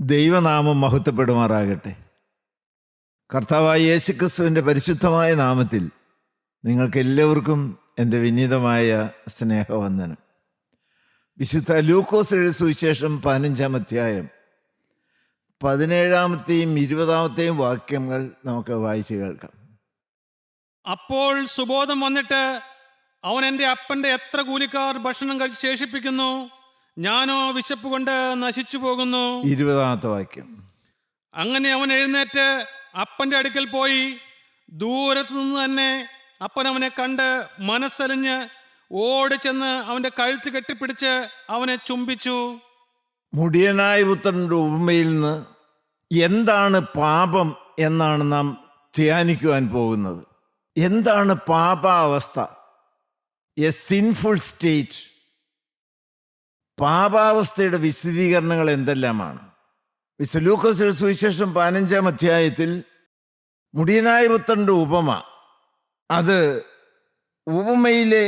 ദൈവനാമം മഹത്വപ്പെടുമാറാകട്ടെ. കർത്താവായ യേശുക്രിസ്തുവിൻ്റെ പരിശുദ്ധമായ നാമത്തിൽ നിങ്ങൾക്കെല്ലാവർക്കും എൻ്റെ വിനീതമായ സ്നേഹവന്ദനം. വിശുദ്ധ ലൂക്കോസ് എഴുതിയ സുവിശേഷം 15-ാം അധ്യായം 17-ാമത്തെയും 20-ാമത്തെയും വാക്യങ്ങൾ നമുക്ക് വായിച്ചു കേൾക്കാം. അപ്പോൾ സുബോധം വന്നിട്ട് അവൻ എൻ്റെ അപ്പൻ്റെ എത്ര കൂലിക്കാർ ഭക്ഷണം കഴിച്ച് ശേഷിപ്പിക്കുന്നു, ഞാനോ വിശപ്പ് കൊണ്ട് നശിച്ചു പോകുന്നു. 20-ാമത്തെ വാക്യം. അങ്ങനെ അവൻ എഴുന്നേറ്റ് അപ്പൻ്റെ അടുക്കൽ പോയി. ദൂരത്തു നിന്ന് തന്നെ അപ്പൻ അവനെ കണ്ട് മനസ്സലിഞ്ഞ് ഓടി ചെന്ന് അവൻ്റെ കഴുത്ത് കെട്ടിപ്പിടിച്ച് അവനെ ചുംബിച്ചു. മുടിയനായ പുത്രൻ്റെ ഉപമയിൽ നിന്ന് എന്താണ് പാപം എന്നാണ് നാം ധ്യാനിക്കുവാൻ പോകുന്നത്. എന്താണ് പാപാവസ്ഥ? A sinful state. പാപാവസ്ഥയുടെ വിശദീകരണങ്ങൾ എന്തെല്ലാമാണ്? വിശുദ്ധ ലൂക്കോസ് സുവിശേഷം 15-ാം അധ്യായത്തിൽ മുടിയനായ പുത്രൻ്റെ ഉപമ, അത് ഉപമയിലെ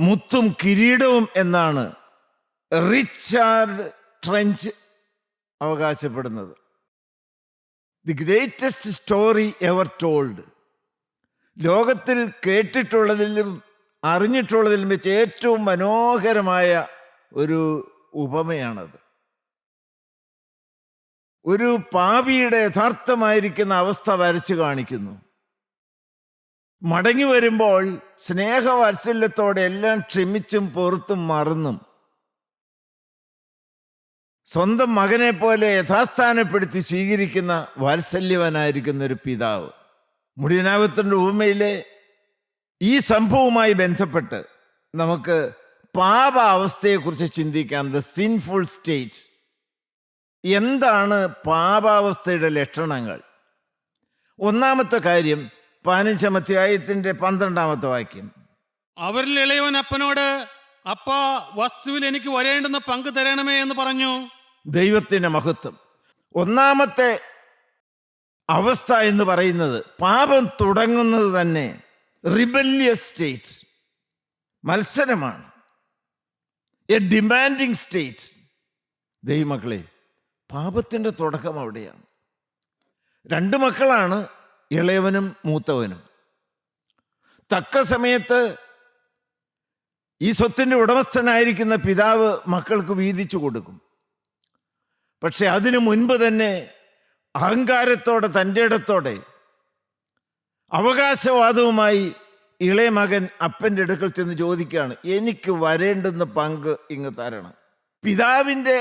മുത്തും കിരീടവും എന്നാണ് റിച്ചാർഡ് ട്രെഞ്ച് അവകാശപ്പെടുന്നത്. The greatest story ever told. ലോകത്തിൽ കേട്ടിട്ടുള്ളതിലും അറിഞ്ഞിട്ടുള്ളതിലും വെച്ച് ഏറ്റവും മനോഹരമായ ഒരു ഉപമയാണത്. ഒരു പാപിയുടെ യഥാർത്ഥമായിരിക്കുന്ന അവസ്ഥ വരച്ചു കാണിക്കുന്നു. മടങ്ങി വരുമ്പോൾ സ്നേഹവാത്സല്യത്തോടെ എല്ലാം ക്ഷമിച്ചും പൊറുത്തും മറന്നും സ്വന്തം മകനെ പോലെ യഥാസ്ഥാനപ്പെടുത്തി സ്വീകരിക്കുന്ന വാത്സല്യവാനായിരിക്കുന്ന ഒരു പിതാവ്. മുടിയനാവത്തിൻ്റെ ഉപമയിലെ ഈ സംഭവവുമായി ബന്ധപ്പെട്ട് നമുക്ക് പാപ അവസ്ഥയെക്കുറിച്ച് ചിന്തിക്കാം. The sinful state. എന്താണ് പാപാവസ്ഥയുടെ ലക്ഷണങ്ങൾ? ഒന്നാമത്തെ കാര്യം 15-ാം അധ്യായത്തിൻ്റെ 12-ാമത്തെ വാക്യം. അവരിൽ ഇളയവൻ അപ്പനോട്, അപ്പാ, വസ്തുവിൽ എനിക്ക് വരേണ്ടുന്ന പങ്ക് തരണമേ എന്ന് പറഞ്ഞു. ദൈവത്തിൻ്റെ മഹത്വം. ഒന്നാമത്തെ അവസ്ഥ എന്ന് പറയുന്നത് പാപം തുടങ്ങുന്നത് തന്നെ റിബല്യസ് സ്റ്റേറ്റ്, മത്സരമാണ്. A demanding state. ദൈവമക്കളെ, പാപത്തിൻ്റെ തുടക്കം അവിടെയാണ്. 2 മക്കളാണ്, ഇളയവനും മൂത്തവനും. തക്ക സമയത്ത് ഈ സ്വത്തിൻ്റെ ഉടമസ്ഥനായിരിക്കുന്ന പിതാവ് മക്കൾക്ക് വീതിച്ചു കൊടുക്കും. പക്ഷെ അതിനു മുൻപ് തന്നെ അഹങ്കാരത്തോടെ, തൻ്റെ ഇടത്തോടെ, അവകാശവാദവുമായി ഇളയ മകൻ അപ്പൻ്റെ അടുക്കൽ ചെന്ന് ചോദിക്കുകയാണ്, എനിക്ക് വരേണ്ടുന്ന പങ്ക് ഇങ്ങ് തരണം. പിതാവിൻ്റെ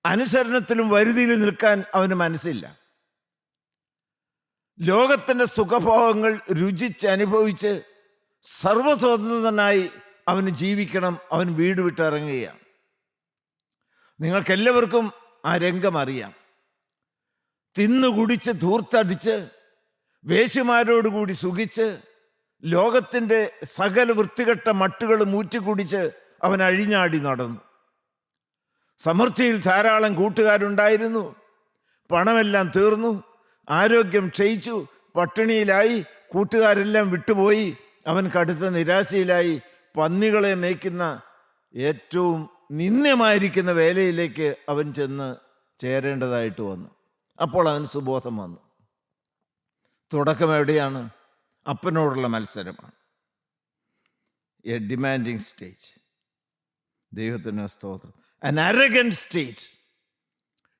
അനുസരണത്തിലും വരുതിയിലും നിൽക്കാൻ അവന് മനസ്സില്ല. ലോകത്തിൻ്റെ സുഖഭോഗങ്ങൾ രുചിച്ച് അനുഭവിച്ച് സർവസ്വതന്ത്രനായി അവന് ജീവിക്കണം. അവൻ വീട് വിട്ടിറങ്ങുകയാണ്. നിങ്ങൾക്കെല്ലാവർക്കും ആ രംഗം അറിയാം. തിന്നുകുടിച്ച് ധൂർത്തടിച്ച് വേശ്യമാരോടുകൂടി സുഖിച്ച് ലോകത്തിൻ്റെ സകല വൃത്തികെട്ട മട്ടുകളും ഊറ്റിക്കുടിച്ച് അവൻ അഴിഞ്ഞാടി നടന്നു. സമൃദ്ധിയിൽ ധാരാളം കൂട്ടുകാരുണ്ടായിരുന്നു. പണമെല്ലാം തീർന്നു, ആരോഗ്യം ക്ഷയിച്ചു, പട്ടിണിയിലായി, കൂട്ടുകാരെല്ലാം വിട്ടുപോയി. അവൻ കടുത്ത നിരാശയിലായി. പന്നികളെ മേയ്ക്കുന്ന ഏറ്റവും നിന്ദ്യമായിരിക്കുന്ന വേലയിലേക്ക് അവൻ ചെന്ന് ചേരേണ്ടതായിട്ട് വന്നു. അപ്പോൾ അവന് സുബോധം വന്നു. തുടക്കം എവിടെയാണ്? അപ്പനോടുള്ള മത്സരമാണ്. A demanding stage. ദൈവത്തിന് സ്തോത്രം. An arrogant state.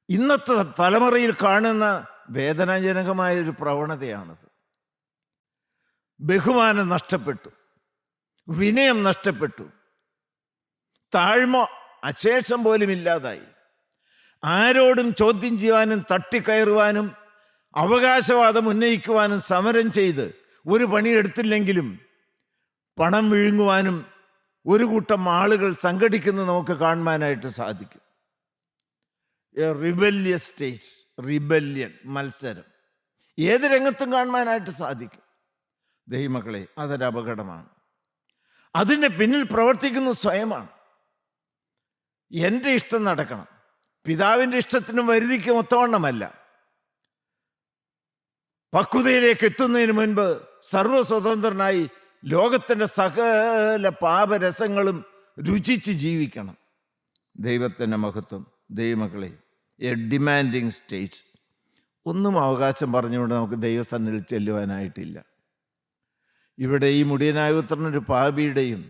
ഇന്നത്തെ തലമുറയിൽ കാണുന്ന വേദനാജനകമായൊരു പ്രവണതയാണത്. ബഹുമാനം നഷ്ടപ്പെട്ടു, വിനയം നഷ്ടപ്പെട്ടു, താഴ്മ അശേഷം പോലും ഇല്ലാതായി. ആരോടും ചോദ്യം ചെയ്യുവാനും തട്ടിക്കയറുവാനും അവകാശവാദം ഉന്നയിക്കുവാനും സമരം ചെയ്ത് ഒരു പണിയെടുത്തില്ലെങ്കിലും പണം വിഴുങ്ങുവാനും ഒരു കൂട്ടം ആളുകൾ സംഘടിക്കുന്നത് നമുക്ക് കാണുവാനായിട്ട് സാധിക്കും. A rebellious state. റിബല്യൻ, മത്സരം ഏത് രംഗത്തും കാണുവാനായിട്ട് സാധിക്കും. ദൈവമക്കളെ, അതൊരു അപകടമാണ്. അതിൻ്റെ പിന്നിൽ പ്രവർത്തിക്കുന്നത് സ്വയമാണ്. എൻ്റെ ഇഷ്ടം നടക്കണം, പിതാവിൻ്റെ ഇഷ്ടത്തിനും വരുതിക്കും ഒത്തവണ്ണമല്ല. പക്വതയിലേക്ക് എത്തുന്നതിന് മുൻപ് സർവസ്വതന്ത്രനായി ലോകത്തിൻ്റെ സകല പാപരസങ്ങളും രുചിച്ച് ജീവിക്കണം. ദൈവത്തിൻ്റെ മഹത്വം. ദൈവമക്കളെ, എ ഡിമാൻഡിങ് സ്റ്റേറ്റ്. ഒന്നും അവകാശം പറഞ്ഞുകൊണ്ട് നമുക്ക് ദൈവസന്നിധിയിൽ ചെല്ലുവാനായിട്ടില്ല. ഇവിടെ ഈ മുടിയനായ പുത്രനൊരു പാപിയുടെയും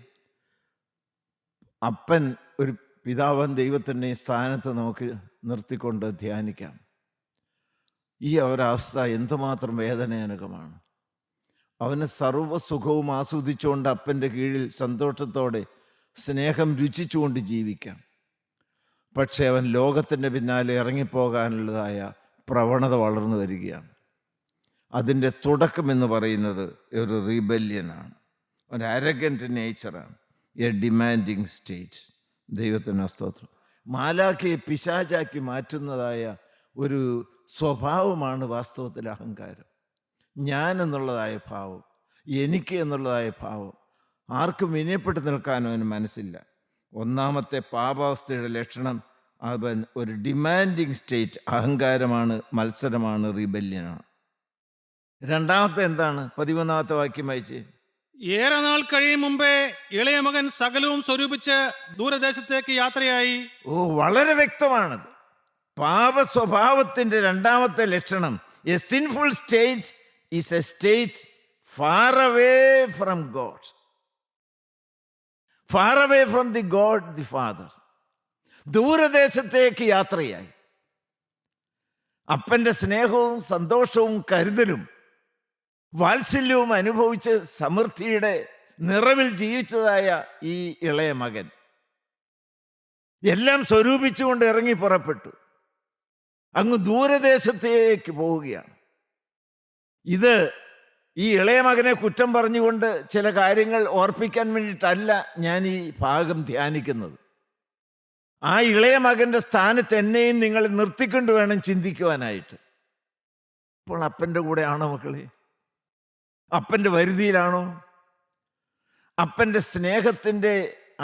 അപ്പൻ ഒരു പിതാവൻ ദൈവത്തിൻ്റെയും സ്ഥാനത്ത് നമുക്ക് നിർത്തിക്കൊണ്ട് ധ്യാനിക്കാം. ഈ ഒരവസ്ഥ എന്തുമാത്രം വേദനാജനകമാണ്. അവന് സർവ്വസുഖവും ആസ്വദിച്ചുകൊണ്ട് അപ്പൻ്റെ കീഴിൽ സന്തോഷത്തോടെ സ്നേഹം രുചിച്ചുകൊണ്ട് ജീവിക്കാം. പക്ഷേ അവൻ ലോകത്തിൻ്റെ പിന്നാലെ ഇറങ്ങിപ്പോകാനുള്ളതായ പ്രവണത വളർന്നു വരികയാണ്. അതിൻ്റെ തുടക്കം എന്ന് പറയുന്നത് ഒരു റീബല്യനാണ്, ഒരു അരഗൻ്റ് നേച്ചറാണ്, എ ഡിമാൻഡിങ് സ്റ്റേറ്റ്. ദൈവത്തിന് സ്തോത്രം. മാലാഖയെ പിശാചാക്കി മാറ്റുന്നതായ ഒരു സ്വഭാവമാണ് വാസ്തവത്തിൽ അഹങ്കാരം. ഞാൻ എന്നുള്ളതായ ഭാവം, എനിക്ക് എന്നുള്ളതായ ഭാവം. ആർക്കും വിനയപ്പെട്ട് നിൽക്കാനും അവന് മനസ്സില്ല. ഒന്നാമത്തെ പാപാവസ്ഥയുടെ ലക്ഷണം അവൻ ഒരു ഡിമാൻഡിങ് സ്റ്റേറ്റ്, അഹങ്കാരമാണ്, മത്സരമാണ്, റിബല്യനാണ്. രണ്ടാമത്തെ എന്താണ്? 11-ാമത്തെ വാക്യം വായിച്ചേ. ഏറെ നാൾ കഴിയും മുമ്പേ ഇളയ മകൻ സകലവും സ്വരൂപിച്ച് ദൂരദേശത്തേക്ക് യാത്രയായി. വളരെ വ്യക്തമാണത്. പാപ സ്വഭാവത്തിൻ്റെ രണ്ടാമത്തെ ലക്ഷണം, a sinful state is a state far away from God, far away from the God the Father. ദൂരദേശത്തേക്ക് യാത്രയായി. അപ്പൻ്റെ സ്നേഹവും സന്തോഷവും കരുതലും വാത്സല്യവും അനുഭവിച്ച് സമൃദ്ധിയുടെ നിറവിൽ ജീവിച്ചതായ ഈ ഇളയ മകൻ എല്ലാം സ്വരൂപിച്ചുകൊണ്ട് ഇറങ്ങി പുറപ്പെട്ടു. അങ്ങ് ദൂരദേശത്തേക്ക് പോവുകയാണ്. ഇത് ഈ ഇളയ മകനെ കുറ്റം പറഞ്ഞുകൊണ്ട് ചില കാര്യങ്ങൾ ഓർപ്പിക്കാൻ വേണ്ടിയിട്ടല്ല ഞാൻ ഈ ഭാഗം ധ്യാനിക്കുന്നത്. ആ ഇളയ മകൻ്റെ സ്ഥാനത്ത് എന്നെയും നിങ്ങൾ നിർത്തിക്കൊണ്ട് വേണം ചിന്തിക്കുവാനായിട്ട്. ഇപ്പോൾ അപ്പൻ്റെ കൂടെ ആണോ മക്കളെ? അപ്പൻ്റെ വരുതിയിലാണോ? അപ്പൻ്റെ സ്നേഹത്തിൻ്റെ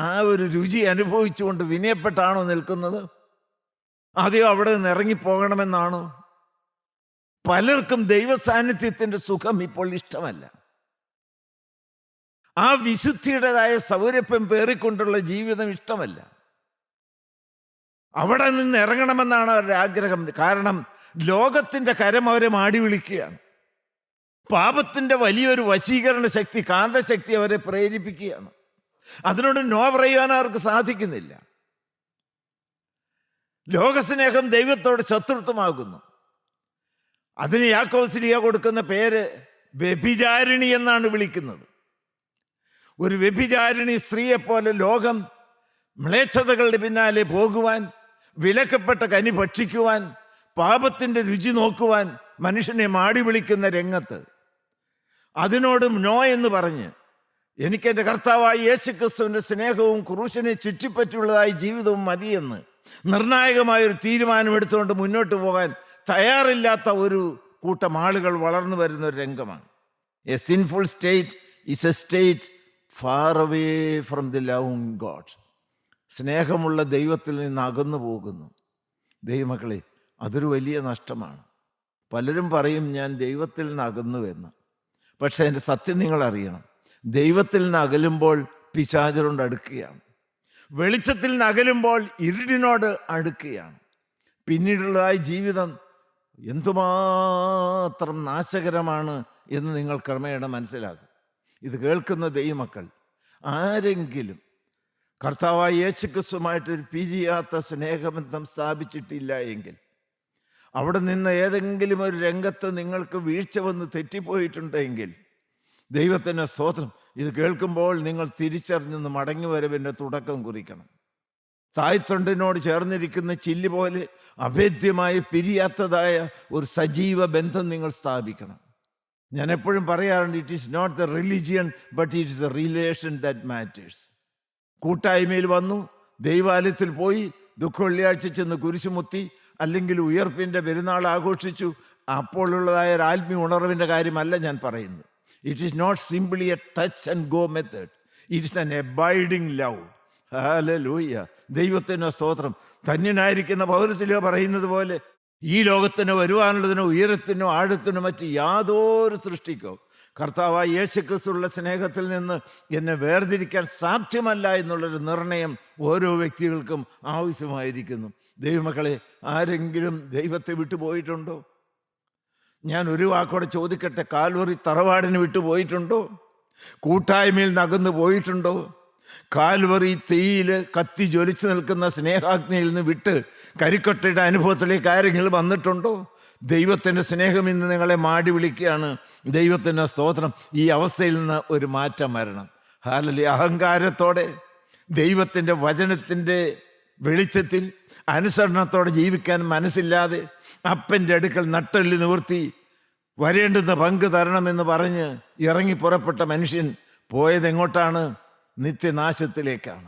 ആ ഒരു രുചി അനുഭവിച്ചുകൊണ്ട് വിനയപ്പെട്ടാണോ നിൽക്കുന്നത്? അതെയോ അവിടെ നിന്ന് ഇറങ്ങിപ്പോകണമെന്നാണോ? പലർക്കും ദൈവസാന്നിധ്യത്തിൻ്റെ സുഖം ഇപ്പോൾ ഇഷ്ടമല്ല. ആ വിശുദ്ധിയുടേതായ സൗരഭ്യം പേറിക്കൊണ്ടുള്ള ജീവിതം ഇഷ്ടമല്ല. അവിടെ നിന്ന് ഇറങ്ങണമെന്നാണ് അവരുടെ ആഗ്രഹം. കാരണം ലോകത്തിൻ്റെ കരം അവരെ മാടി വിളിക്കുകയാണ്. പാപത്തിൻ്റെ വലിയൊരു വശീകരണ ശക്തി, കാന്തശക്തി അവരെ പ്രേരിപ്പിക്കുകയാണ്. അതിനോട് നോ പറയുവാൻ അവർക്ക് സാധിക്കുന്നില്ല. ലോകസ്നേഹം ദൈവത്തോട് ശത്രുത്വമാകുന്നു. അതിന് യാക്കോബ് ശ്ലീഹ കൊടുക്കുന്ന പേര് വ്യഭിചാരിണി എന്നാണ് വിളിക്കുന്നത്. ഒരു വ്യഭിചാരിണി സ്ത്രീയെപ്പോലെ ലോകം മ്ലേച്ഛതകളുടെ പിന്നാലെ പോകുവാൻ, വിലക്കപ്പെട്ട കനി ഭക്ഷിക്കുവാൻ, പാപത്തിൻ്റെ രുചി നോക്കുവാൻ മനുഷ്യനെ മാടി വിളിക്കുന്ന രംഗത്ത് അതിനോട് നോ എന്ന് പറഞ്ഞ് എനിക്കെൻ്റെ കർത്താവായ യേശുക്രിസ്തുവിൻ്റെ സ്നേഹവും ക്രൂശിനെ ചുറ്റിപ്പറ്റിയുള്ളതായ ജീവിതവും മതിയെന്ന് നിർണായകമായൊരു തീരുമാനമെടുത്തുകൊണ്ട് മുന്നോട്ട് പോകാൻ തയ്യാറില്ലാത്ത ഒരു കൂട്ടം ആളുകൾ വളർന്നു വരുന്ന ഒരു രംഗമാണ്. A sinful state is a state far away from the loving God. സ്നേഹമുള്ള ദൈവത്തിൽ നിന്ന് അകന്നു പോകുന്നു. ദൈവമക്കളെ, അതൊരു വലിയ നഷ്ടമാണ്. പലരും പറയും ഞാൻ ദൈവത്തിൽ നിന്ന് അകന്നുവെന്ന്. പക്ഷേ എൻ്റെ സത്യം നിങ്ങൾ അറിയണം. ദൈവത്തിൽ നിന്ന് അകലുമ്പോൾ പിശാചിനോട് അടുക്കുകയാണ്. വെളിച്ചത്തിൽ നിന്ന് അകലുമ്പോൾ ഇരുടിനോട് അടുക്കുകയാണ്. പിന്നീടുള്ളതായ ജീവിതം എന്തുമാത്രം നാശകരമാണ് എന്ന് നിങ്ങൾ ക്രമേണ മനസ്സിലാകും. ഇത് കേൾക്കുന്ന ദൈവമക്കൾ ആരെങ്കിലും കർത്താവായ യേശുക്രിസ്തുവുമായിട്ടൊരു പിരിയാത്ത സ്നേഹബന്ധം സ്ഥാപിച്ചിട്ടില്ല എങ്കിൽ, അവിടെ നിന്ന് ഏതെങ്കിലും ഒരു രംഗത്ത് നിങ്ങൾക്ക് വീഴ്ച വന്ന് തെറ്റിപ്പോയിട്ടുണ്ടെങ്കിൽ, ദൈവത്തിൻ്റെ സ്തോത്രം, ഇത് കേൾക്കുമ്പോൾ നിങ്ങൾ തിരിച്ചറിഞ്ഞ് മടങ്ങി വരവിൻ്റെ തുടക്കം കുറിക്കണം. തായ്തൊണ്ടിനോട് ചേർന്നിരിക്കുന്ന ചില്ല് പോലെ അഭേദ്യമായി പിരിയാത്തതായ ഒരു സജീവ ബന്ധം നിങ്ങൾ സ്ഥാപിക്കണം. ഞാൻ എപ്പോഴും പറയാറുണ്ട്, it is not the religion but it is the relation that matters. കൂട്ടായ്മയിൽ വന്നു, ദൈവാലയത്തിൽ പോയി, ദുഃഖവെള്ളിയാഴ്ച ചെന്ന് കുരിശുമുത്തി, അല്ലെങ്കിൽ ഉയർപ്പിൻ്റെ പെരുന്നാൾ ആഘോഷിച്ചു, അപ്പോഴുള്ളതായ ഒരു ആത്മീയ ഉണർവിൻ്റെ കാര്യമല്ല ഞാൻ പറയുന്നത്. It is not simply a touch and go method. It is an abiding love. Hallelujah, ദൈവത്തിൻ്റെ സ്തോത്രം. ധന്യനായിരിക്കുന്ന പൗലോസ് പറയുന്നത് പോലെ, ഈ ലോകത്തിന് വരുവാനുള്ളതിനോ ഉയരത്തിനോ ആഴത്തിനോ മറ്റ് യാതൊരു സൃഷ്ടിക്കോ കർത്താവായ യേശുക്രിസ്തുവിന്റെ സ്നേഹത്തിൽ നിന്ന് എന്നെ വേർതിരിക്കാൻ സാധ്യമല്ല എന്നുള്ളൊരു നിർണയം ഓരോ വ്യക്തികൾക്കും ആവശ്യമായിരിക്കുന്നു. ദൈവമക്കളെ, ആരെങ്കിലും ദൈവത്തെ വിട്ടുപോയിട്ടുണ്ടോ? ഞാൻ ഒരു വാക്കോടെ ചോദിക്കട്ടെ, കാൽവറി തറവാടിന് വിട്ടുപോയിട്ടുണ്ടോ? കൂട്ടായ്മയിൽ നകന്നു പോയിട്ടുണ്ടോ? കാൽവറി തീയിൽ കത്തി ജ്വലിച്ചു നിൽക്കുന്ന സ്നേഹാഗ്നിയിൽ നിന്ന് വിട്ട് കരിക്കൊട്ടയുടെ അനുഭവത്തിലേക്ക് ആരെങ്കിലും വന്നിട്ടുണ്ടോ? ദൈവത്തിൻ്റെ സ്നേഹം ഇന്ന് നിങ്ങളെ മാടി വിളിക്കുകയാണ്. ദൈവത്തിൻ്റെ സ്തോത്രം. ഈ അവസ്ഥയിൽ നിന്ന് ഒരു മാറ്റം വരണം. ഹല്ലേലൂയ. അഹങ്കാരത്തോടെ ദൈവത്തിൻ്റെ വചനത്തിൻ്റെ വെളിച്ചത്തിൽ അനുസരണത്തോടെ ജീവിക്കാൻ മനസ്സില്ലാതെ അപ്പൻ്റെ അടുക്കൽ നട്ടെല്ല് നിവർത്തി വരേണ്ടുന്ന പങ്ക് തരണമെന്ന് പറഞ്ഞ് ഇറങ്ങി പുറപ്പെട്ട മനുഷ്യൻ പോയത് എങ്ങോട്ടാണ്? നിത്യനാശത്തിലേക്കാണ്.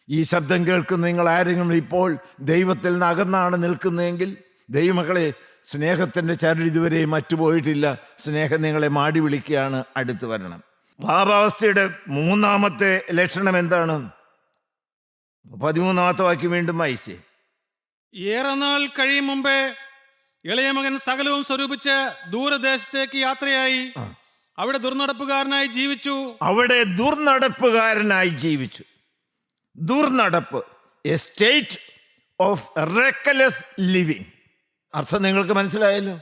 ഈ ശബ്ദം കേൾക്കുന്ന നിങ്ങൾ ആരെങ്കിലും ഇപ്പോൾ ദൈവത്തിൽ നിന്ന് അകന്നാണ് നിൽക്കുന്നതെങ്കിൽ, ദൈവമക്കളെ, സ്നേഹത്തിൻ്റെ ചരട് ഇതുവരെ മറ്റുപോയിട്ടില്ല. സ്നേഹം നിങ്ങളെ മാടി വിളിക്കുകയാണ്, അടുത്ത് വരണം. പാപാവസ്ഥയുടെ മൂന്നാമത്തെ ലക്ഷണം എന്താണ്? 13-ാമത്തെ വാക്യം വീണ്ടും വായിച്ചേ. ഏറെ നാൾ കഴിയും മുമ്പേ ഇളയ മകൻ സകലവും സ്വരൂപിച്ച് ദൂരദേശത്തേക്ക് യാത്രയായി അവിടെ ദുർനടപ്പുകാരനായി ജീവിച്ചു. അവിടെ ദുർനടപ്പുകാരനായി ജീവിച്ചു. ദുർനടപ്പ്, എ സ്റ്റേറ്റ് ഓഫ് റെക്കലെസ് ലിവിങ്. അർത്ഥം നിങ്ങൾക്ക് മനസ്സിലായല്ലോ.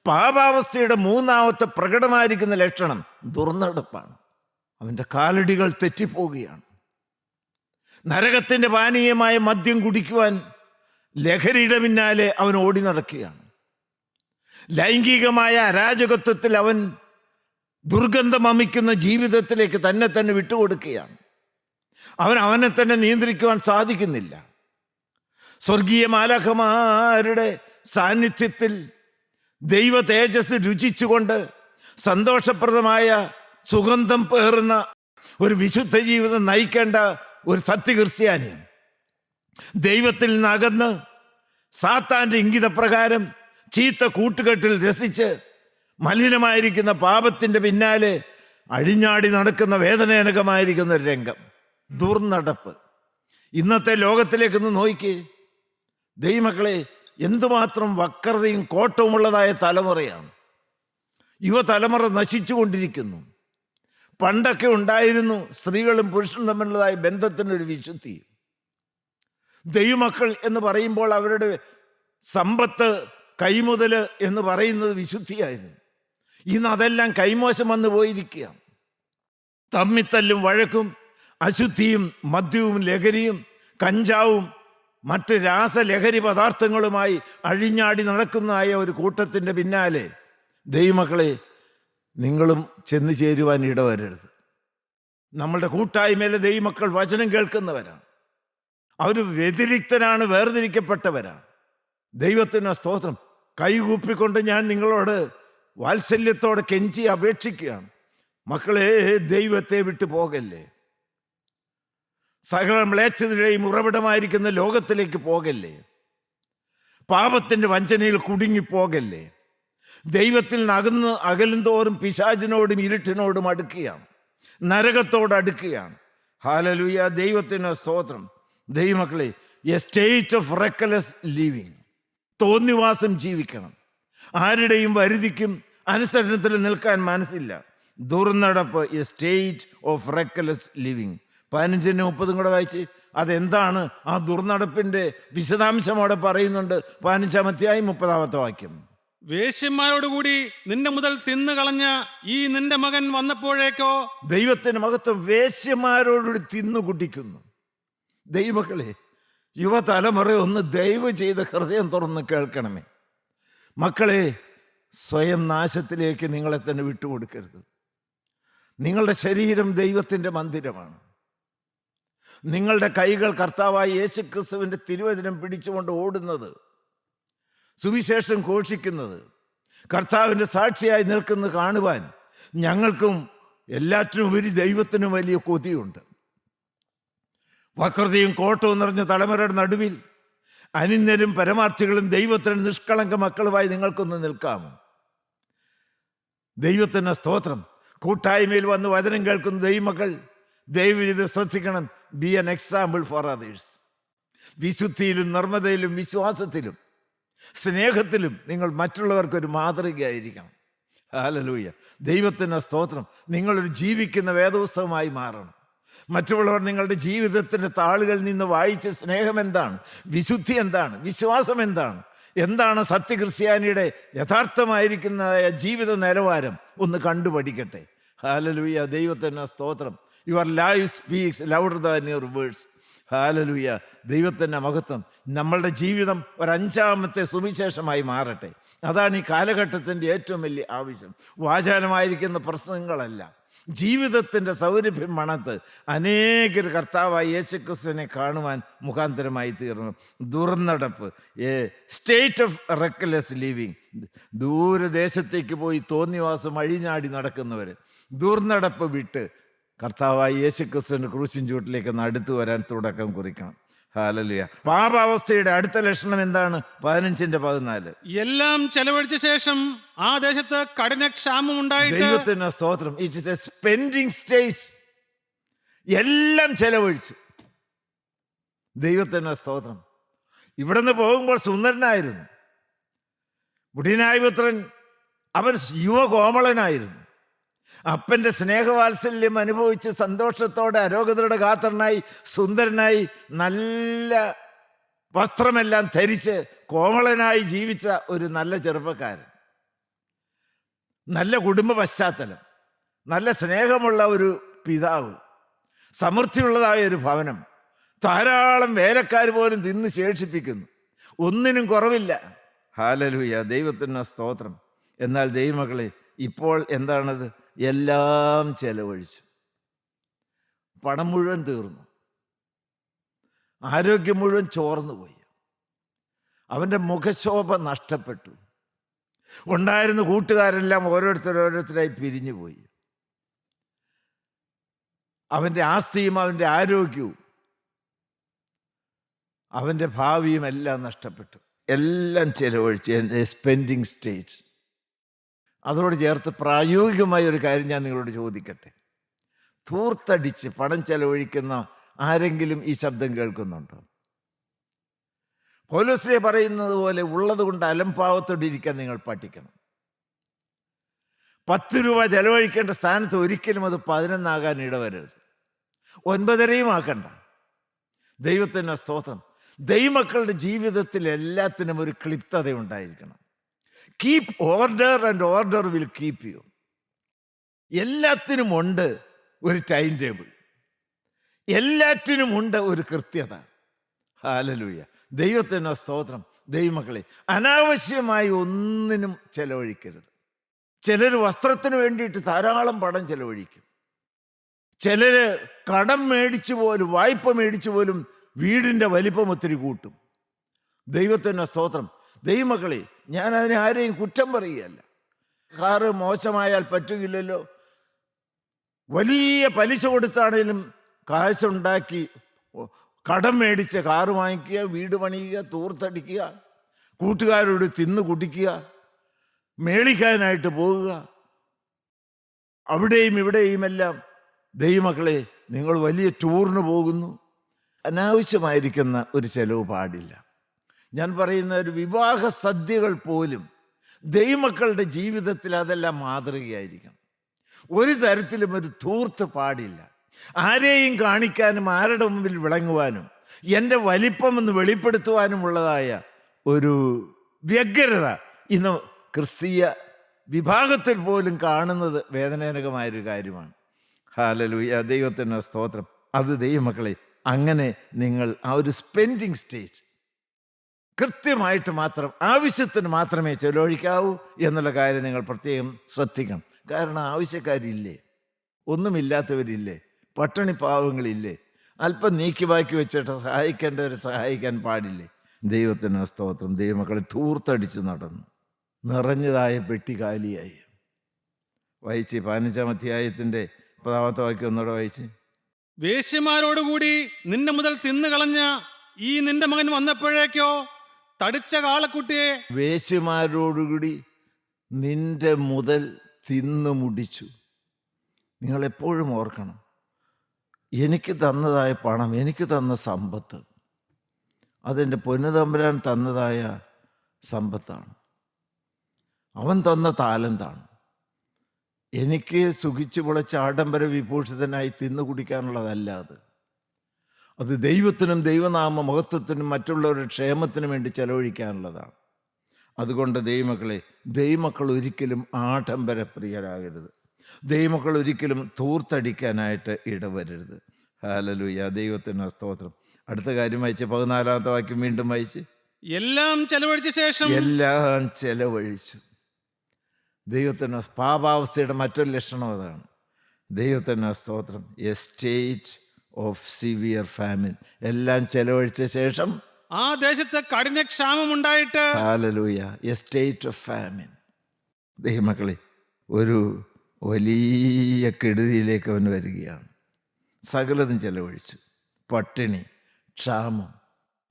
പാപാവസ്ഥയുടെ മൂന്നാമത്തെ പ്രകടമായിരിക്കുന്ന ലക്ഷണം ദുർനടപ്പാണ്. അവൻ്റെ കാലടികൾ തെറ്റിപ്പോവുകയാണ്. നരകത്തിൻ്റെ പാനീയമായ മദ്യം കുടിക്കുവാൻ ലഹരിയുടെ പിന്നാലെ അവൻ ഓടി നടക്കുകയാണ്. ലൈംഗികമായ അരാജകത്വത്തിൽ അവൻ ദുർഗന്ധമമിക്കുന്ന ജീവിതത്തിലേക്ക് തന്നെ വിട്ടുകൊടുക്കുകയാണ്. അവനെ തന്നെ നിയന്ത്രിക്കുവാൻ സാധിക്കുന്നില്ല. സ്വർഗീയ മാലാഖമാരുടെ സാന്നിധ്യത്തിൽ ദൈവ തേജസ് രുചിച്ചുകൊണ്ട് സന്തോഷപ്രദമായ സുഗന്ധം പേറുന്ന ഒരു വിശുദ്ധ ജീവിതം നയിക്കേണ്ട ഒരു സത്യക്രിസ്ത്യാനി ദൈവത്തിൽ നിന്നകന്ന് സാത്താൻ്റെ ഇംഗിതപ്രകാരം ചീത്ത കൂട്ടുകെട്ടിൽ രസിച്ച് മലിനമായിരിക്കുന്ന പാപത്തിൻ്റെ പിന്നാലെ അഴിഞ്ഞാടി നടക്കുന്ന വേദനാജനകമായിരിക്കുന്ന ഒരു രംഗം, ദുർനടപ്പ്. ഇന്നത്തെ ലോകത്തിലേക്കൊന്ന് നോക്കിക്കേ ദൈവമക്കളെ, എന്തുമാത്രം വക്രതയും കോട്ടവുമുള്ളതായ തലമുറയാണ്. യുവതലമുറ നശിച്ചുകൊണ്ടിരിക്കുന്നു. പണ്ടൊക്കെ ഉണ്ടായിരുന്നു സ്ത്രീകളും പുരുഷനും തമ്മിലുള്ളതായ ബന്ധത്തിനൊരു വിശുദ്ധി. ദൈവമക്കൾ എന്ന് പറയുമ്പോൾ അവരുടെ സമ്പത്ത്, കൈമുതൽ എന്ന് പറയുന്നത് വിശുദ്ധിയായിരുന്നു. ഇന്ന് അതെല്ലാം കൈമോശം വന്നു പോയിരിക്കുകയാണ്. തമ്മിത്തല്ലും വഴക്കും അശുദ്ധിയും മദ്യവും ലഹരിയും കഞ്ചാവും മറ്റ് രാസലഹരി പദാർത്ഥങ്ങളുമായി അഴിഞ്ഞാടി നടക്കുന്നതായ ഒരു കൂട്ടത്തിൻ്റെ പിന്നാലെ ദൈവമക്കളെ, നിങ്ങളും ചെന്ന് ചേരുവാൻ ഇടവരരുത്. നമ്മളുടെ കൂട്ടായ്മയിലെ ദൈവമക്കൾ വചനം കേൾക്കുന്നവരാണ്. അവർ വ്യതിരിക്തരാണ്, വേർതിരിക്കപ്പെട്ടവരാണ്. ദൈവത്തിന് സ്തോത്രം. കൈകൂപ്പിക്കൊണ്ട് ഞാൻ നിങ്ങളോട് വാത്സല്യത്തോടെ കെഞ്ചി അപേക്ഷിക്കുകയാണ്, മക്കളെ, ദൈവത്തെ വിട്ടു പോകല്ലേ. സകല മ്ലേച്ഛതയുടെയും ഉറവിടമായിരിക്കുന്ന ലോകത്തിലേക്ക് പോകല്ലേ. പാപത്തിൻ്റെ വഞ്ചനയിൽ കുടുങ്ങിപ്പോകല്ലേ. ദൈവത്തിൽ നിന്ന് അകലും തോറും പിശാചിനോടും ഇരുട്ടിനോടും അടുക്കുകയാണ്, നരകത്തോട് അടുക്കുകയാണ്. ഹല്ലേലൂയ. ദൈവത്തിന് സ്തോത്രം. ദൈവമക്കളെ, എ സ്റ്റേറ്റ് ഓഫ് റെക്കലെസ് ലിവിങ്. തോന്നിവാസം ജീവിക്കണം. ആരുടെയും വരുതിക്കും അനുസരണത്തിൽ നിൽക്കാൻ മനസ്സില്ല. ദുർനടപ്പ്, എ സ്റ്റേറ്റ് ഓഫ് റെക്കലെസ് ലിവിങ്. 15-30 കൂടെ വായിച്ച് അതെന്താണ് ആ ദുർനടപ്പിൻ്റെ വിശദാംശമോടെ പറയുന്നുണ്ട്. 15-ാം അധ്യായം 30-ാമത്തെ വാക്യം. വേശ്യന്മാരോടുകൂടി നിന്റെ മുതൽ തിന്നു കളഞ്ഞ ഈ നിന്റെ മകൻ വന്നപ്പോഴേക്കോ. ദൈവത്തിന് മഹത്വം. വേശ്യന്മാരോട് തിന്നു കുടിക്കുന്നു. ദൈവമക്കളെ, യുവതലമുറ ഒന്ന് ദയവ് ചെയ്ത് ഹൃദയം തുറന്ന് കേൾക്കണമേ. മക്കളെ, സ്വയം നാശത്തിലേക്ക് നിങ്ങളെ തന്നെ വിട്ടുകൊടുക്കരുത്. നിങ്ങളുടെ ശരീരം ദൈവത്തിൻ്റെ മന്ദിരമാണ്. നിങ്ങളുടെ കൈകൾ കർത്താവായ യേശുക്രിസ്തുവിൻ്റെ തിരുവചനം പിടിച്ചുകൊണ്ട് ഓടുന്നത്, സുവിശേഷം ഘോഷിക്കുന്നത്, കർത്താവിൻ്റെ സാക്ഷിയായി നിൽക്കുന്നത് കാണുവാൻ ഞങ്ങൾക്കും എല്ലാറ്റിനും ഉപരി ദൈവത്തിനും വലിയ കൊതിയുണ്ട്. വക്രതയും കോട്ടവും നിറഞ്ഞ തലമുറയുടെ നടുവിൽ അനിന്ദരും പരമാർത്ഥികളും ദൈവത്തിന് നിഷ്കളങ്ക മക്കളുമായി നിങ്ങൾക്കൊന്ന് നിൽക്കാമോ? ദൈവത്തിന് സ്തോത്രം. കൂട്ടായ്മയിൽ വന്ന് വചനം കേൾക്കുന്ന ദൈവമക്കൾ ദയവ് ചെയ്ത് ശ്രദ്ധിക്കണം. Be an example for others. വിശുദ്ധിയിലും നർമ്മതയിലും വിശ്വാസത്തിലും സ്നേഹത്തിലും നിങ്ങൾ മറ്റുള്ളവർക്കൊരു മാതൃകയായിരിക്കണം. ഹല്ലേലൂയ. ദൈവത്തിന് സ്തോത്രം. നിങ്ങളൊരു ജീവിക്കുന്ന വേദപുസ്തകമായി മാറണം. മറ്റുള്ളവർ നിങ്ങളുടെ ജീവിതത്തിൻ്റെ താളുകളിൽ നിന്ന് വായിച്ച സ്നേഹം എന്താണ്, വിശുദ്ധി എന്താണ്, വിശ്വാസം എന്താണ്, എന്താണ് സത്യക്രിസ്ത്യാനിയുടെ യഥാർത്ഥമായിരിക്കുന്നതായ ജീവിത നിലവാരം ഒന്ന് കണ്ടുപഠിക്കട്ടെ. ഹല്ലേലൂയ, ദൈവത്തിന് സ്തോത്രം. Your life speaks louder than your words. Hallelujah, ദൈവത്തിൻ്റെ മഹത്വം. നമ്മളുടെ ജീവിതം ഒരഞ്ചാമത്തെ സുവിശേഷമായി മാറട്ടെ. അതാണ് ഈ കാലഘട്ടത്തിൻ്റെ ഏറ്റവും വലിയ ആവശ്യം. വാചാലമായിരിക്കുന്ന പ്രശ്നങ്ങളല്ല, ജീവിതത്തിൻ്റെ സൗരഭ്യം മണത്ത് അനേകർ കർത്താവായ യേശുക്രിസ്തുവിനെ കാണുവാൻ മുഖാന്തരമായി തീർന്നു. ദുർനടപ്പ്, സ്റ്റേറ്റ് ഓഫ് റെക്ലെസ് ലിവിങ്, ദൂരദേശത്തേക്ക് പോയി തോന്നിവാസം അഴിഞ്ഞാടി നടക്കുന്നവർ ദുർനടപ്പ് വിട്ട് കർത്താവായ യേശുക്രിസ്തുവിൻ്റെ ക്രൂശിൻ ചൂട്ടിലേക്ക് അടുത്തു വരാൻ തുടക്കം കുറിക്കണം. ഹല്ലേലൂയ. പാപാവസ്ഥയുടെ അടുത്ത ലക്ഷണം എന്താണ്? 15:14. എല്ലാം ചെലവഴിച്ച ശേഷം ആ ദേശത്ത് കഠിന ക്ഷാമം ഉണ്ടായിട്ട്. ദൈവത്തിന് സ്തോത്രം. It is A spending stage. എല്ലാം ചെലവഴിച്ചു. ദൈവത്തിന് സ്തോത്രം. ഇവിടുന്ന് പോകുമ്പോൾ സുന്ദരനായിരുന്നു, മുടിയനായ പുത്രൻ, അവൻ യുവകോമളനായിരുന്നു. അപ്പൻ്റെ സ്നേഹവാത്സല്യം അനുഭവിച്ച് സന്തോഷത്തോടെ അരോഗതയുടെ ഗാത്രനായി സുന്ദരനായി നല്ല വസ്ത്രമെല്ലാം ധരിച്ച് കോമളനായി ജീവിച്ച ഒരു നല്ല ചെറുപ്പക്കാരൻ, നല്ല കുടുംബ പശ്ചാത്തലം, നല്ല സ്നേഹമുള്ള ഒരു പിതാവ്, സമൃദ്ധിയുള്ളതായ ഒരു ഭവനം, ധാരാളം വേലക്കാർ പോലും തിന്ന് ശേഷിപ്പിക്കുന്നു, ഒന്നിനും കുറവില്ല. ഹല്ലേലൂയ, ദൈവത്തിന് സ്തോത്രം. എന്നാൽ ദൈവമക്കളെ, ഇപ്പോൾ എന്താണത്? എല്ലാം ചെലവഴിച്ചു. പണം മുഴുവൻ തീർന്നു, ആരോഗ്യം മുഴുവൻ ചോർന്നു പോയി, അവൻ്റെ മുഖശോഭ നഷ്ടപ്പെട്ടു, ഉണ്ടായിരുന്ന കൂട്ടുകാരെല്ലാം ഓരോരുത്തരായി പിരിഞ്ഞുപോയി, അവൻ്റെ ആസ്തിയും അവൻ്റെ ആരോഗ്യവും അവൻ്റെ ഭാവിയും എല്ലാം നഷ്ടപ്പെട്ടു. എല്ലാം ചെലവഴിച്ച് സ്പെൻഡിങ് സ്റ്റേജ്. അതോട് ചേർത്ത് പ്രായോഗികമായ ഒരു കാര്യം ഞാൻ നിങ്ങളോട് ചോദിക്കട്ടെ. ധൂർത്തടിച്ച് പണം ചെലവഴിക്കുന്ന ആരെങ്കിലും ഈ ശബ്ദം കേൾക്കുന്നുണ്ടോ? പൗലോസ്ലീഹ പറയുന്നത് പോലെ ഉള്ളത് കൊണ്ട് അലംഭാവത്തോടിരിക്കാൻ നിങ്ങൾ പഠിക്കണം. 10 രൂപ ചെലവഴിക്കേണ്ട സ്ഥാനത്ത് ഒരിക്കലും അത് 11 ഇടവരരുത്, 9.5 ആക്കണ്ട. ദൈവത്തിന് സ്തോത്രം. ദൈവമക്കളുടെ ജീവിതത്തിൽ എല്ലാത്തിനും ഒരു ക്ലിപ്തത ഉണ്ടായിരിക്കണം. Keep order and order will keep you. എല്ലാത്തിനും ഉണ്ട് ഒരു ടൈം ടേബിൾ, എല്ലാറ്റിനും ഉണ്ട് ഒരു കൃത്യത. ഹല്ലേലൂയ, ദൈവത്തിന് സ്തോത്രം. ദൈവമക്കളെ, അനാവശ്യമായി ഒന്നിനും ചെലവഴിക്കരുത്. ചിലർ വസ്ത്രത്തിന് വേണ്ടിയിട്ട് ധാരാളം പണം ചെലവഴിക്കും, ചിലർ കടം മേടിച്ചു പോലും, വായ്പ മേടിച്ചു പോലും വീടിൻ്റെ വലിപ്പം ഒത്തിരി കൂട്ടും. ദൈവത്തിന് സ്തോത്രം. ദൈവമക്കളെ, ഞാൻ അതിനെ ആരെയും കുറ്റം പറയുകയല്ല. കാറ് മോശമായാൽ പറ്റുകയില്ലല്ലോ. വലിയ പലിശ കൊടുത്താണേലും കാശുണ്ടാക്കി കടം മേടിച്ച് കാറ് വാങ്ങിക്കുക, വീട് പണിയുക, തൂർത്തടിക്കുക, കൂട്ടുകാരോട് തിന്ന് കുടിക്കുക, മേളിക്കാനായിട്ട് പോകുക, അവിടെയും ഇവിടെയുമെല്ലാം. ദൈവമക്കളെ, നിങ്ങൾ വലിയ ടൂറിന് പോകുന്നു, അനാവശ്യമായിരിക്കുന്ന ഒരു ചെലവ് പാടില്ല. ഞാൻ പറയുന്ന ഒരു വിവാഹ സദ്യകൾ പോലും ദൈവമക്കളുടെ ജീവിതത്തിൽ അതെല്ലാം മാതൃകയായിരിക്കണം. ഒരു തരത്തിലും ഒരു ധൂർത്ത് പാടില്ല. ആരെയും കാണിക്കാനും ആരുടെ മുമ്പിൽ വിളങ്ങുവാനും എൻ്റെ വലിപ്പമെന്ന് വെളിപ്പെടുത്തുവാനുമുള്ളതായ ഒരു വ്യഗ്രത ഇന്ന് ക്രിസ്തീയ വിഭാഗത്തിൽ പോലും കാണുന്നത് വേദനാജനകമായൊരു കാര്യമാണ്. ഹല്ലേലൂയ, ദൈവത്തിന് സ്തോത്രം. അത് ദൈവമക്കളെ, അങ്ങനെ നിങ്ങൾ ആ ഒരു സ്പെൻഡിങ് സ്റ്റേജ് കൃത്യമായിട്ട് മാത്രം, ആവശ്യത്തിന് മാത്രമേ ചെലവഴിക്കാവൂ എന്നുള്ള കാര്യം നിങ്ങൾ പ്രത്യേകം ശ്രദ്ധിക്കണം. കാരണം ആവശ്യക്കാരില്ലേ, ഒന്നുമില്ലാത്തവരില്ലേ, പട്ടിണി പാവങ്ങളില്ലേ, അല്പം നീക്കി ബാക്കി വെച്ചിട്ട് സഹായിക്കേണ്ടവരെ സഹായിക്കാൻ പാടില്ലേ? ദൈവത്തിന് സ്തോത്രം. ദൈവമക്കളെ, ധൂർത്തടിച്ച് നടന്നു, നിറഞ്ഞതായ പെട്ടി കാലിയായി. വായിച്ച് 15-ാം അധ്യായത്തിൻ്റെ 10-ാമത്തെ വാക്യം ഒന്നുകൂടെ വായിച്ച്. വേശ്യമാരോടുകൂടി നിന്റെ മുതൽ തിന്നു കളഞ്ഞ ഈ നിന്റെ മകൻ വന്നപ്പോഴേക്കോ തടിച്ച കാളക്കുട്ടിയെ. വേശ്യമാരോടുകൂടി നിന്റെ മുതൽ തിന്നു മുടിച്ചു. നിങ്ങളെപ്പോഴും ഓർക്കണം, എനിക്ക് തന്നതായ പണം, എനിക്ക് തന്ന സമ്പത്ത്, അതെൻ്റെ പൊന്നുതമ്പുരാൻ തന്നതായ സമ്പത്താണ്, അവൻ തന്ന താലന്താണ്. എനിക്ക് സുഖിച്ചു പൊളച്ച ആഡംബര വിഭൂഷിതനായി തിന്നു കുടിക്കാനുള്ളതല്ല അത് ദൈവത്തിനും ദൈവനാമ മഹത്വത്തിനും മറ്റുള്ളവരുടെ ക്ഷേമത്തിനും വേണ്ടി ചെലവഴിക്കാനുള്ളതാണ്. അതുകൊണ്ട് ദൈവമക്കൾ ഒരിക്കലും ആഡംബരപ്രിയരാകരുത്. ദൈവമക്കൾ ഒരിക്കലും തൂർത്തടിക്കാനായിട്ട് ഇടവരരുത്. ഹല്ലേലൂയ, ദൈവത്തിന് സ്തോത്രം. അടുത്ത കാര്യം വായിച്ച് 14-ാമത്തെ വാക്യം വീണ്ടും വായിച്ച്. എല്ലാം ചെലവഴിച്ച ശേഷം എല്ലാം ചെലവഴിച്ചു. ദൈവത്തിന് പാപാവസ്ഥയുടെ മറ്റൊരു ലക്ഷണം അതാണ്. ദൈവത്തിന് സ്തോത്രം. A state of severe famine. എല്ലാം ചെലവഴിച്ച ശേഷം ആ ദേശത്ത് കഠിന ക്ഷാമം ഉണ്ടായിട്ട്. Hallelujah, A state of famine. ദൈവമക്കളെ, ഒരു വലിയ കെടുതിയിലേക്ക് അവൻ വരികയാണ്. സകലതും ചെലവഴിച്ചു. പട്ടിണി, ക്ഷാമം,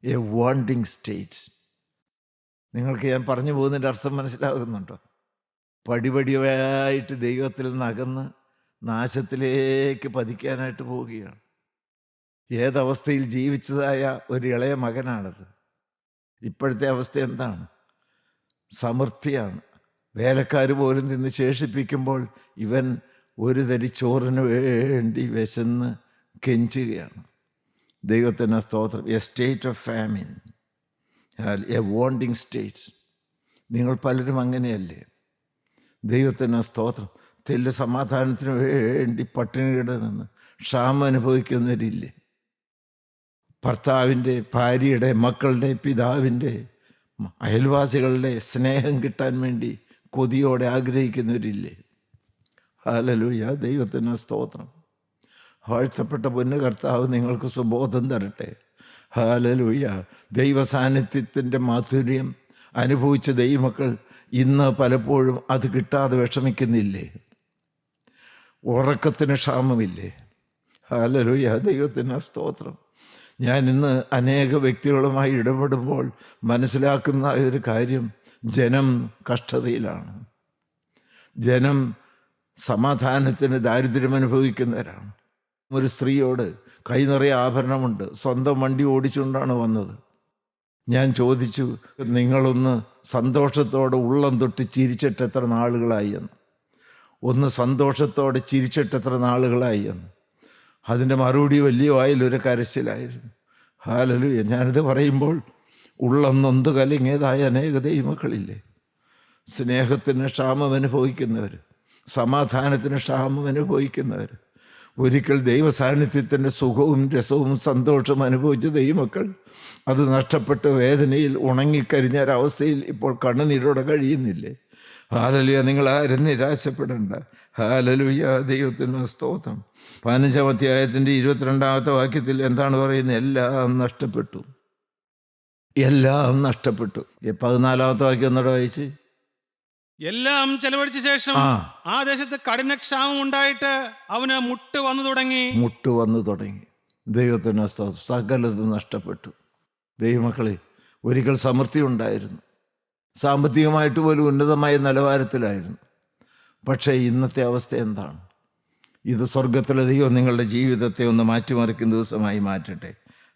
എ വാണ്ടിങ് സ്റ്റേറ്റ്. നിങ്ങൾക്ക് ഞാൻ പറഞ്ഞു പോകുന്നതിൻ്റെ അർത്ഥം മനസ്സിലാകുന്നുണ്ടോ? പടിപടിയായിട്ട് ദൈവത്തിൽ നിന്നകന്ന് നാശത്തിലേക്ക് പതിക്കാനായിട്ട് പോവുകയാണ്. ഏതവസ്ഥയിൽ ജീവിച്ചതായ ഒരു ഇളയ മകനാണത്. ഇപ്പോഴത്തെ അവസ്ഥ എന്താണ്? സമൃദ്ധിയാണ്. വേലക്കാർ പോലും നിന്ന് ശേഷിപ്പിക്കുമ്പോൾ ഇവൻ ഒരു തരി ചോറിന് വേണ്ടി വിശന്ന് കെഞ്ചുകയാണ്. ദൈവത്തിന് സ്തോത്രം. A state of famine, A wanting state. നിങ്ങൾ പലരും അങ്ങനെയല്ലേ? ദൈവത്തിന് സ്തോത്രം. തെല്ല് സമാധാനത്തിന് വേണ്ടി പട്ടിണിയുടെ നിന്ന് ക്ഷാമം അനുഭവിക്കുന്നവരില്ലേ? ഭർത്താവിൻ്റെ, ഭാര്യയുടെ, മക്കളുടെ, പിതാവിൻ്റെ, അയൽവാസികളുടെ സ്നേഹം കിട്ടാൻ വേണ്ടി കൊതിയോടെ ആഗ്രഹിക്കുന്നവരില്ലേ? ഹല്ലേലൂയ, ദൈവത്തിന് സ്തോത്രം. വാഴ്ത്തപ്പെട്ട പൊന്നു കർത്താവ് നിങ്ങൾക്ക് സുബോധം തരട്ടെ. ഹല്ലേലൂയ. ദൈവസാന്നിധ്യത്തിൻ്റെ മാധുര്യം അനുഭവിച്ച ദൈവമക്കൾ ഇന്ന് പലപ്പോഴും അത് കിട്ടാതെ വിഷമിക്കുന്നില്ലേ? ഉറക്കത്തിന് ക്ഷാമമില്ലേ? ഹല്ലേലൂയ, ദൈവത്തിന് സ്തോത്രം. ഞാൻ ഇന്ന് അനേക വ്യക്തികളുമായി ഇടപെടുമ്പോൾ മനസ്സിലാക്കുന്ന ഒരു കാര്യം, ജനം കഷ്ടതയിലാണ്. ജനം സമാധാനത്തിന് ദാരിദ്ര്യം അനുഭവിക്കുന്നവരാണ്. ഒരു സ്ത്രീയോട് കൈ നിറയെ ആഭരണമുണ്ട്, സ്വന്തം വണ്ടി ഓടിച്ചുകൊണ്ടാണ് വന്നത്. ഞാൻ ചോദിച്ചു, നിങ്ങളൊന്ന് സന്തോഷത്തോടെ ഉള്ളം തൊട്ട് ചിരിച്ചിട്ട് എത്ര നാളുകളായി എന്ന്. ഒന്ന് സന്തോഷത്തോടെ ചിരിച്ചിട്ട് എത്ര നാളുകളായി എന്ന്. അതിൻ്റെ മറുപടി വലിയ വായിലൊരു കരച്ചിലായിരുന്നു. ഹല്ലേലൂയ. ഞാനിത് പറയുമ്പോൾ ഉള്ളം നൊന്ത് കലങ്ങിയതായ അനേക ദൈവമക്കളില്ലേ? സ്നേഹത്തിന് ക്ഷാമം അനുഭവിക്കുന്നവർ, സമാധാനത്തിന് ക്ഷാമം അനുഭവിക്കുന്നവർ, ഒരിക്കൽ ദൈവസാന്നിധ്യത്തിൻ്റെ സുഖവും രസവും സന്തോഷവും അനുഭവിച്ച ദൈവമക്കൾ അത് നഷ്ടപ്പെട്ട് വേദനയിൽ ഉണങ്ങിക്കരിഞ്ഞ ഒരവസ്ഥയിൽ ഇപ്പോൾ കണ്ണുനീരോടെ കഴിയുന്നില്ലേ? ഹല്ലേലൂയ. നിങ്ങളാരും നിരാശപ്പെടേണ്ട. ഹല്ലേലൂയ, ദൈവത്തിന് സ്തോത്രം. 15-ാം അധ്യായത്തിൻ്റെ 22-ാമത്തെ വാക്യത്തിൽ എന്താണ് പറയുന്നത്? എല്ലാം നഷ്ടപ്പെട്ടു. എല്ലാം നഷ്ടപ്പെട്ടു. 14-ാമത്തെ വാക്യം ഒന്നുകൂടെ വായിച്ച്. എല്ലാം ചെലവഴിച്ച ശേഷം ആ ദേശത്ത് കഠിന ക്ഷാമം ഉണ്ടായിട്ട് അവന് മുട്ട് വന്നു തുടങ്ങി. ദൈവത്തിന് സ്തോത്രം. സകലതും നഷ്ടപ്പെട്ടു. ദൈവമക്കളെ, ഒരിക്കൽ സമൃദ്ധി ഉണ്ടായിരുന്നു, സാമ്പത്തികമായിട്ട് പോലും ഉന്നതമായ നിലവാരത്തിലായിരുന്നു. പക്ഷേ ഇന്നത്തെ അവസ്ഥ എന്താണ്? ഇത് സ്വർഗത്തിലെ ദൈവം നിങ്ങളുടെ ജീവിതത്തെ ഒന്ന് മാറ്റിമറിക്കുന്ന ദിവസമായി മാറ്റട്ടെ.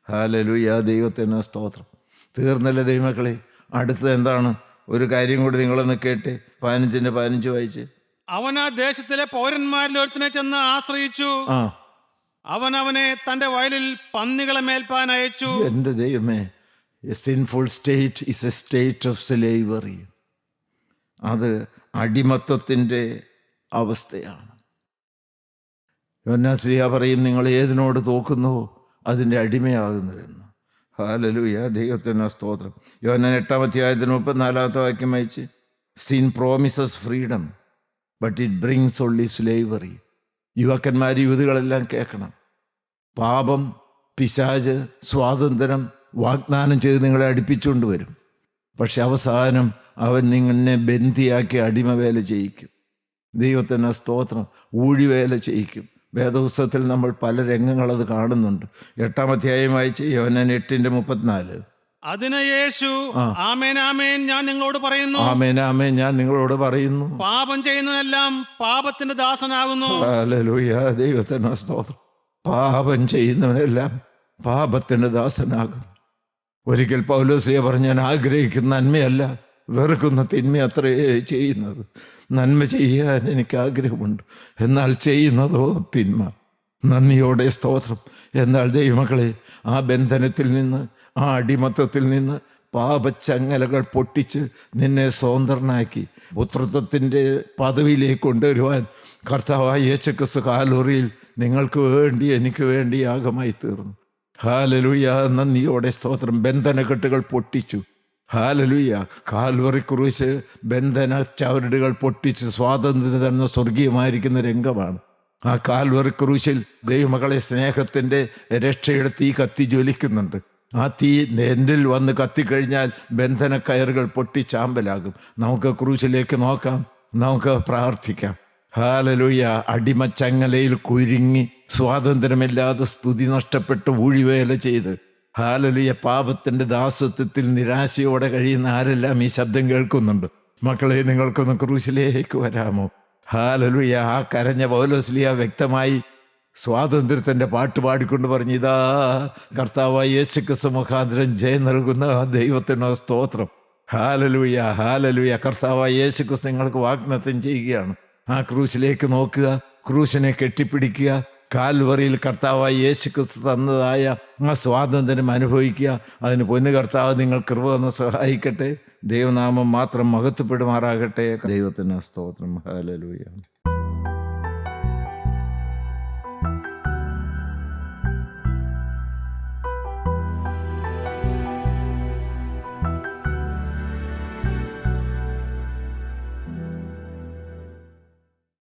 ഹല്ലേലൂയ, ദൈവത്തിന് സ്തോത്രം. തീർന്നല്ലേ ദൈവമക്കളെ? അടുത്തത് എന്താണ്? ഒരു കാര്യം കൂടി നിങ്ങളൊന്ന് കേട്ട്. 15-ന്റെ 15 വായിച്ച്. അവൻ ആ ദേശത്തിലെ പൗരന്മാരിൽ ഒരുത്തനെ ചെന്ന് ആശ്രയിച്ചു. അവൻ അവനെ തന്റെ വയലിൽ പന്നികളെ മേൽപ്പാൻ അയച്ചു. എൻ്റെ ദൈവമേ, A sinful state is A state of slavery. അത് അടിമത്തത്തിൻ്റെ അവസ്ഥയാണ്. യോഹന്നാൻ പറയും, നിങ്ങൾ ഏതിനോട് തോക്കുന്നുവോ അതിൻ്റെ അടിമയാകുന്നുവെന്ന്. ഹല്ലേലൂയ, ദൈവത്തിന് സ്തോത്രം. യോഹന്നാൻ 8-ാം അധ്യായത്തിന് 34-ാമത്തെ വാക്യം വായിച്ച്. Sin promises freedom but it brings only slavery. യുവാക്കന്മാർ, യുവതികളെല്ലാം കേൾക്കണം. പാപം, പിശാച്, സ്വാതന്ത്ര്യം വാഗ്ദാനം ചെയ്ത് നിങ്ങളെ അടുപ്പിച്ചുകൊണ്ട് വരും. പക്ഷെ അവസാനം അവൻ നിങ്ങളെ ബന്ധിയാക്കി അടിമവേല ചെയ്യിക്കും. ദൈവത്തിന് സ്തോത്രം. ഊഴിവേല ചെയ്യിക്കും. വേദപുസ്തകത്തിൽ നമ്മൾ പല രംഗങ്ങളത് കാണുന്നുണ്ട്. 8-ാം അധ്യായം വായിച്ച്. യോഹന്നാൻ 8-ന്റെ 34. അതിന് യേശു, ആമേൻ ആമേൻ ഞാൻ നിങ്ങളോട് പറയുന്നു, ആമേൻ ആമേൻ ഞാൻ നിങ്ങളോട് പറയുന്നു, പാപം ചെയ്യുന്നവനെല്ലാം പാപത്തിന്റെ ദാസനാകുന്നു. ഹല്ലേലൂയ, ദൈവത്തിന് സ്തോത്രം. പാപം ചെയ്യുന്നവനെല്ലാം പാപത്തിന്റെ ദാസനാകും. ഒരിക്കൽ പൗലോസ്ലീഹ പറഞ്ഞു, ഞാൻ ആഗ്രഹിക്കുന്ന നന്മയല്ല വെറുക്കുന്ന തിന്മ അത്രേ ചെയ്യുന്നത്. നന്മ ചെയ്യാൻ എനിക്ക് ആഗ്രഹമുണ്ട്, എന്നാൽ ചെയ്യുന്നതോ തിന്മ. നന്ദിയോടെ സ്തോത്രം. എന്നാൽ ദൈവമക്കളെ, ആ ബന്ധനത്തിൽ നിന്ന്, ആ അടിമത്തത്തിൽ നിന്ന് പാപച്ചങ്ങലകൾ പൊട്ടിച്ച് നിന്നെ സ്വതന്ത്രനാക്കി പുത്രത്വത്തിൻ്റെ പദവിയിലേക്ക് കൊണ്ടുവരുവാൻ കർത്താവായ യേശുക്രിസ്തു കാൽവറിയിൽ നിങ്ങൾക്ക് വേണ്ടി എനിക്ക് വേണ്ടി യാഗമായി തീർന്നു. ഹല്ലേലൂയ. നന്ദിയോടെ സ്തോത്രം. ബന്ധനക്കെട്ടുകൾ പൊട്ടിച്ചു. ഹല്ലേലൂയ. കാൽവറി ക്രൂശ് ബന്ധന ചവരുടുകൾ പൊട്ടിച്ച് സ്വാതന്ത്ര്യം തന്ന സ്വർഗീയമായിരിക്കുന്ന രംഗമാണ്. ആ കാൽവറി ക്രൂശിൽ ദൈവമകളെ സ്നേഹത്തിൻ്റെ രക്ഷയുടെ തീ കത്തി ജ്വലിക്കുന്നുണ്ട്. ആ തീ എന്നിൽ വന്ന് കത്തിക്കഴിഞ്ഞാൽ ബന്ധന കയറുകൾ പൊട്ടിച്ചാമ്പലാകും. നമുക്ക് ക്രൂശിലേക്ക് നോക്കാം, നമുക്ക് പ്രാർത്ഥിക്കാം. ഹല്ലേലൂയ. അടിമച്ചങ്ങലയിൽ കുരുങ്ങി സ്വാതന്ത്ര്യമില്ലാതെ സ്തുതി നഷ്ടപ്പെട്ട് ഊഴിവേല ചെയ്ത് ഹല്ലേലൂയ പാപത്തിൻ്റെ ദാസത്വത്തിൽ നിരാശയോടെ കഴിയുന്ന ആരെല്ലാം ഈ ശബ്ദം കേൾക്കുന്നുണ്ട്, മക്കളെ, നിങ്ങൾക്കൊന്ന് ക്രൂശിലേക്ക് വരാമോ? ഹല്ലേലൂയ. ആ കരഞ്ഞ പൗലോസ്ലീഹ വ്യക്തമായി സ്വാതന്ത്ര്യത്തിൻ്റെ പാട്ട് പാടിക്കൊണ്ട് പറഞ്ഞു, ഇതാ കർത്താവായ യേശുക്രിസ്തു മുഖാന്തരം ജയം നൽകുന്ന ദൈവത്തിന് സ്തോത്രം. ഹല്ലേലൂയ. ഹല്ലേലൂയ. കർത്താവായ യേശുക്രിസ്തു നിങ്ങൾക്ക് വാഗ്ദത്തം ചെയ്യുകയാണ്. ആ ക്രൂശിലേക്ക് നോക്കുക, ക്രൂശിനെ കെട്ടിപ്പിടിക്കുക, കാൽവറിയിൽ കർത്താവായ യേശുക്രിസ്തു തന്നതായ ആ സ്വാതന്ത്ര്യം അനുഭവിക്കുക. അതിന് പൊന്നു കർത്താവ് നിങ്ങൾ കൃപ തന്ന് സഹായിക്കട്ടെ. ദൈവനാമം മാത്രം മഹത്വപ്പെടുമാറാകട്ടെ. ദൈവത്തിന് സ്തോത്രം. ഹല്ലേലൂയ.